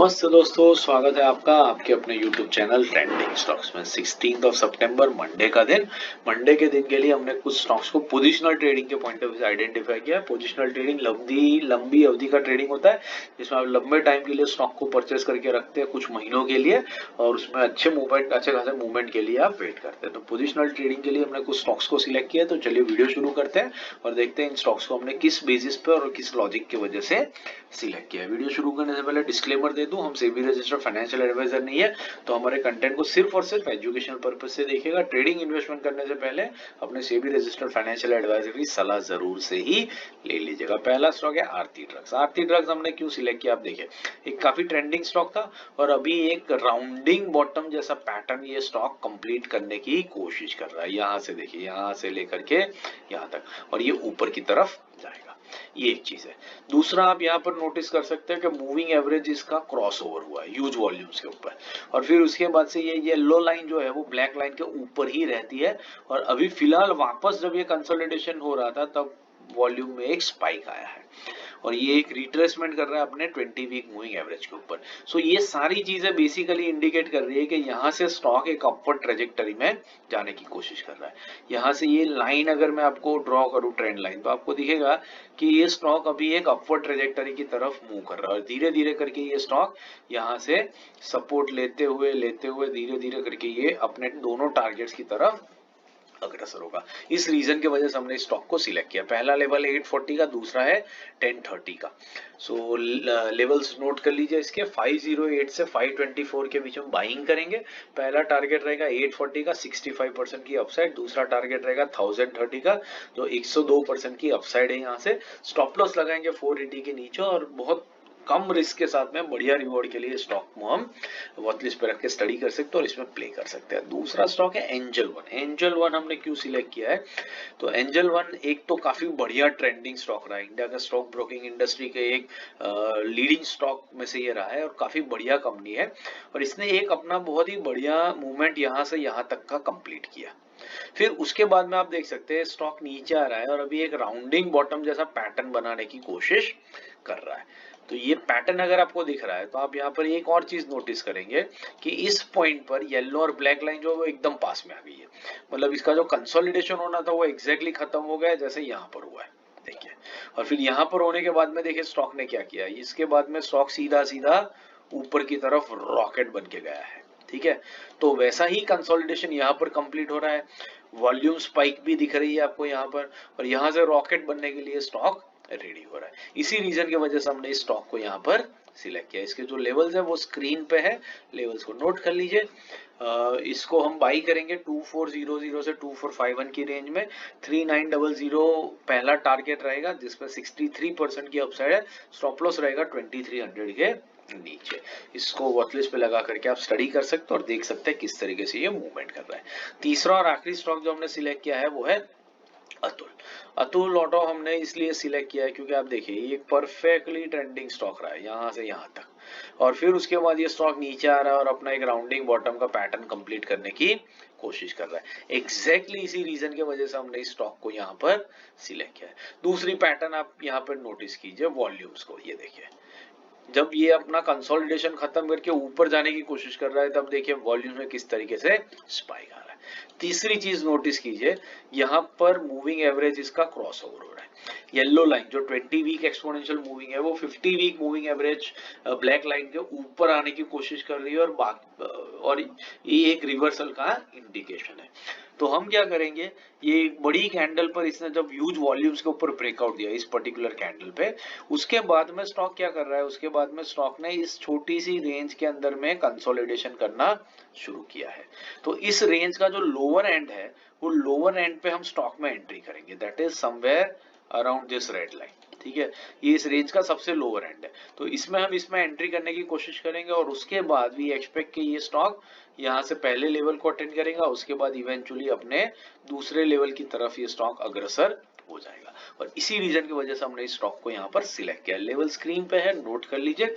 नमस्ते दोस्तों, स्वागत है आपका आपके अपने YouTube चैनल ट्रेंडिंग स्टॉक्स में। 16 सितंबर मंडे का दिन। मंडे के दिन के लिए हमने कुछ स्टॉक्स को पोजिशनल ट्रेडिंग के पॉइंट ऑफ व्यू से आइडेंटिफाई किया है। पोजिशनल ट्रेडिंग लंबी अवधि का ट्रेडिंग होता है, जिसमें आप लंबे टाइम के लिए स्टॉक को परचेस करके रखते हैं कुछ महीनों के लिए, और उसमें अच्छे खासे मूवमेंट के लिए आप वेट करते हैं। तो पोजिशनल ट्रेडिंग के लिए हमने कुछ स्टॉक्स को सिलेक्ट किया है। तो चलिए वीडियो शुरू करते हैं और देखते हैं इन स्टॉक्स को हमने किस बेसिस पे और किस लॉजिक की वजह से सिलेक्ट किया है। वीडियो शुरू करने से पहले डिस्क्लेमर दे दूं, हम सेबी रजिस्टर्ड फाइनेंशियल एडवाइजर नहीं है, तो हमारे कंटेंट को सिर्फ और सिर्फ एजुकेशनल पर्पज से देखिएगा। ट्रेडिंग इन्वेस्टमेंट करने से पहले अपने सेबी रजिस्टर्ड फाइनेंशियल एडवाइजर की सलाह जरूर से ही ले लीजिएगा। पहला स्टॉक है आरती ड्रग्स। आरती ड्रग्स हमने क्यों सिलेक्ट किया, आप देखिए, एक काफी ट्रेंडिंग स्टॉक था और अभी एक राउंडिंग बॉटम जैसा पैटर्न ये स्टॉक कंप्लीट करने की कोशिश कर रहा है। यहां से देखिए, यहां से लेकर के यहां तक, और ये ऊपर की तरफ जाएगा। ये एक चीज है। दूसरा, आप यहाँ पर नोटिस कर सकते हैं कि मूविंग एवरेज इसका क्रॉस ओवर हुआ है ह्यूज वॉल्यूम्स के ऊपर, और फिर उसके बाद से ये येलो लाइन जो है वो ब्लैक लाइन के ऊपर ही रहती है। और अभी फिलहाल वापस जब ये कंसोलिडेशन हो रहा था तब वॉल्यूम में एक स्पाइक आया है, और ये एक रिट्रेसमेंट कर रहा है अपने 20 वीक मूविंग एवरेज के ऊपर। सो ये सारी चीजें बेसिकली इंडिकेट कर रही है कि यहाँ से स्टॉक एक अपवर्ड ट्रेजेक्टरी में जाने की कोशिश कर रहा है। यहाँ से ये लाइन अगर मैं आपको ड्रॉ करूँ ट्रेंड लाइन, तो आपको दिखेगा कि ये स्टॉक अभी एक अपवर्ड ट्रेजेक्टरी की तरफ मूव कर रहा है, और धीरे धीरे करके ये स्टॉक यहाँ से सपोर्ट लेते हुए धीरे धीरे करके ये अपने दोनों टारगेट्स की तरफ अग्रसर होगा। इस रीजन की वजह से हमने स्टॉक को सिलेक्ट किया। पहला लेवल 840 का, दूसरा है 1030 का। सो लेवल्स नोट कर लीजिए इसके। 508 से 524 के बीच में बाइंग करेंगे। पहला टारगेट रहेगा 840 का, 65% की अपसाइड। दूसरा टारगेट रहेगा 1030 का, जो 102% की अपसाइड है। यहाँ से स्टॉप लॉस लगाएंगे 480 के नीचे, और बहुत कम रिस्क के साथ में बढ़िया रिवॉर्ड के लिए स्टॉक को हम वॉचलिस्ट पे रख के स्टडी कर सकते हैं और इसमें प्ले कर सकते हैं। दूसरा स्टॉक है एंजल वन। एंजल वन हमने क्यों सिलेक्ट किया है, तो एंजल वन एक तो काफी बढ़िया ट्रेंडिंग स्टॉक रहा है। इंडिया का स्टॉक ब्रोकिंग इंडस्ट्री के एक लीडिंग स्टॉक में से ये रहा है, और काफी बढ़िया कंपनी है, और इसने एक अपना बहुत ही बढ़िया मूवमेंट यहाँ से यहाँ तक का कंप्लीट किया। फिर उसके बाद में आप देख सकते हैं स्टॉक नीचे आ रहा है और अभी एक राउंडिंग बॉटम जैसा पैटर्न बनाने की कोशिश कर रहा है। तो ये पैटर्न अगर आपको दिख रहा है तो आप यहाँ पर एक और चीज नोटिस करेंगे कि इस पॉइंट पर येलो और ब्लैक लाइन जो है वो एकदम पास में आ गई है। मतलब इसका जो कंसोलिडेशन होना था वो एग्जैक्टली खत्म हो गया जैसे यहाँ पर हुआ है, देखिए। और फिर यहाँ पर होने के बाद में देखिए स्टॉक ने क्या किया, इसके बाद में स्टॉक सीधा सीधा ऊपर की तरफ रॉकेट बन के गया है, ठीक है। तो वैसा ही कंसोलिडेशन यहाँ पर कंप्लीट हो रहा है। वॉल्यूम स्पाइक भी दिख रही है आपको यहाँ पर, और यहाँ से रॉकेट बनने के लिए स्टॉक रेडी हो रहा है। इसी रीजन की वजह से हमने इस स्टॉक को यहाँ पर सिलेक्ट किया। इसके जो लेवल्स है वो स्क्रीन पे है, लेवल्स को नोट कर लीजिए। इसको हम बाई करेंगे 2400 से 2451 की रेंज में। 3900 पहला टारगेट रहेगा जिसमें 63% की अपसाइड है। स्टॉप लॉस रहेगा 2300 के नीचे। इसको वॉचलिस्ट पे लगा करके आप स्टडी कर सकते हो और देख सकते हैं किस तरीके से ये मूवमेंट कर रहा है। तीसरा और आखिरी स्टॉक जो हमने सिलेक्ट किया है वो है अतुल। अतुल ऑटो हमने इसलिए सिलेक्ट किया है क्योंकि आप देखिए ये परफेक्टली ट्रेंडिंग स्टॉक रहा है यहाँ से यहाँ तक, और फिर उसके बाद ये स्टॉक नीचे आ रहा है और अपना एक राउंडिंग बॉटम का पैटर्न कंप्लीट करने की कोशिश कर रहा है। एग्जैक्टली इसी रीजन की वजह से हमने इस स्टॉक को यहाँ पर सिलेक्ट किया है। दूसरी पैटर्न आप यहाँ पर नोटिस कीजिए वॉल्यूम्स को, ये देखिए जब ये अपना कंसोलिडेशन खत्म करके ऊपर जाने की कोशिश कर रहा है तब देखिए वॉल्यूम में किस तरीके से स्पाइक आ रहा है। तीसरी चीज नोटिस कीजिए, यहाँ पर मूविंग एवरेज इसका क्रॉस ओवर हो रहा है। येलो लाइन जो 20 वीक एक्सपोनेंशियल मूविंग है वो 50 week moving average black line के ऊपर आने की कोशिश कर रही है, और ये एक रिवर्सल का इंडिकेशन है। तो हम क्या करेंगे, ये बड़ी कैंडल पर इसने जब ह्यूज वॉल्यूम्स के ऊपर ब्रेकआउट दिया इस पर्टिकुलर कैंडल पे, उसके बाद में स्टॉक क्या कर रहा है, उसके बाद में स्टॉक ने इस छोटी सी रेंज के अंदर में कंसोलिडेशन करना शुरू किया है। तो इस रेंज का जो लोअर एंड है वो लोअर एंड पे हम स्टॉक में एंट्री करेंगे, that is somewhere around this red line, ठीक है। ये इस रेंज का सबसे लोअर एंड है, तो इसमें हम इसमें एंट्री करने की कोशिश करेंगे, और उसके बाद वी एक्सपेक्ट कि ये स्टॉक यहाँ से पहले लेवल को अटेंड करेगा, उसके बाद इवेंचुअली अपने दूसरे लेवल की तरफ ये स्टॉक अग्रसर हो जाएगा। और इसी रीजन की वजह से हमने इस स्टॉक को यहाँ पर सिलेक्ट किया। लेवल स्क्रीन पे है, नोट कर लीजिए।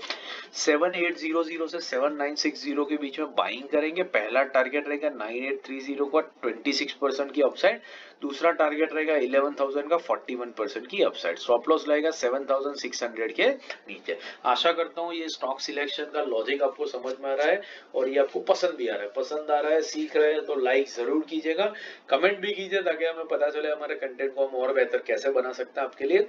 7800 से 7960 के बीच में बाइंग करेंगे। पहला टारगेट रहेगा 9830 का 26% की अपसाइड, दूसरा टारगेट रहेगा 11000 का 41% की अपसाइड। स्टॉप लॉस रहेगा 7600 के नीचे। आशा करता हूँ ये स्टॉक सिलेक्शन का लॉजिक आपको समझ में आ रहा है और ये आपको पसंद भी आ रहा है। पसंद आ रहा है, सीख रहे हैं तो लाइक जरूर कीजिएगा, कमेंट भी कीजिए ताकि हमें पता चले हमारे कंटेंट को हम और बेहतर कैसे बना सकते हैं आपके लिए।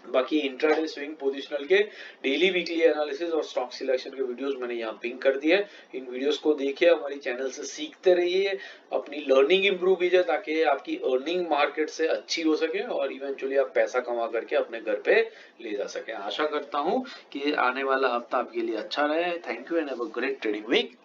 बाकी इंट्राडे स्विंग पोजिशनल के डेली वीकली एनालिसिस और स्टॉक सिलेक्शन के वीडियोस मैंने यहाँ पिंक कर दिए। इन वीडियोस को देखिए, हमारी चैनल से सीखते रहिए, अपनी लर्निंग इंप्रूव कीजिए ताकि आपकी अर्निंग मार्केट से अच्छी हो सके और इवेंचुअली आप पैसा कमा करके अपने घर पे ले जा सके। आशा करता हूँ कि आने वाला हफ्ता आपके लिए अच्छा रहे। Thank you and have a great trading week.